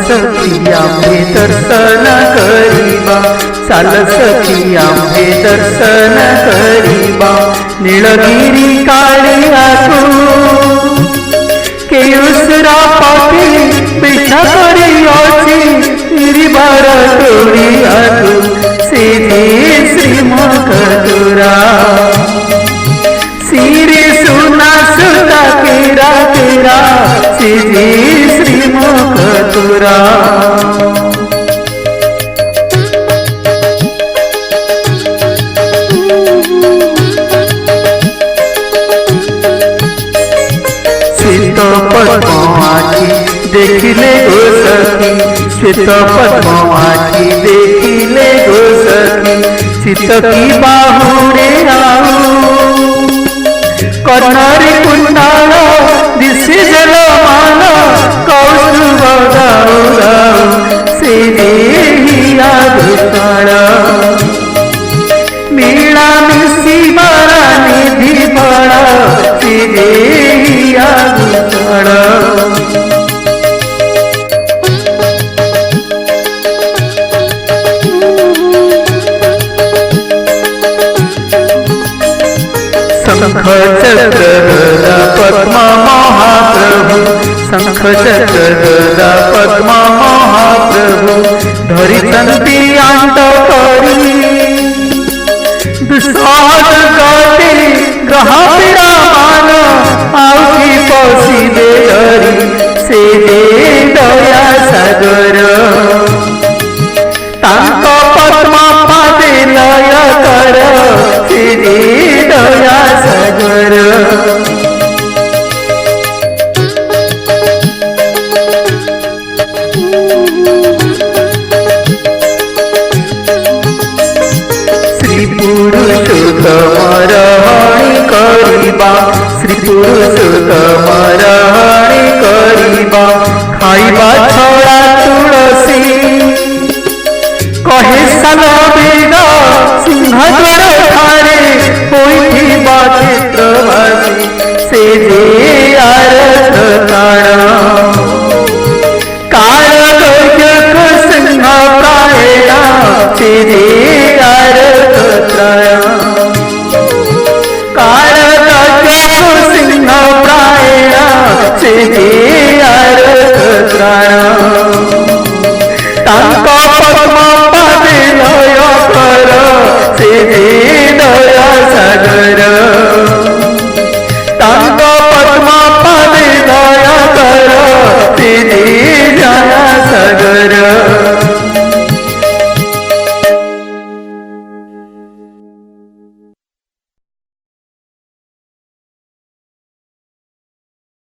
सखी आम्हे दर्शन करीबा, चाल सखी आम्हे दर्शन करीबा, नीलगिरी काळिया तू केयुसरा पाटी पिठा करियोची गिरिबार तोड़िया तू सीधी श्रीमुख तुरा सीरी सुना सुता केरा केरा सीधी श्रीमुख तुरा शीत पद्म आखि देखिले गो सखी, शीत पद्म आखि देखिले गो सखी, शीत की बाहुरे आऊ कर्णारी कुंडाल दिशे जलमान कौस्तुभ गाऊ गाऊ से देहिया दुकाळ मीळा मिसी बाळा निधी बाळा से देहिया दुकाळ शंख चक्र पद्म महाप्रभु, शंख चक्र पद्म महाप्रभु, धरिचंती अंत करी दुस्साहस गाते ग्रह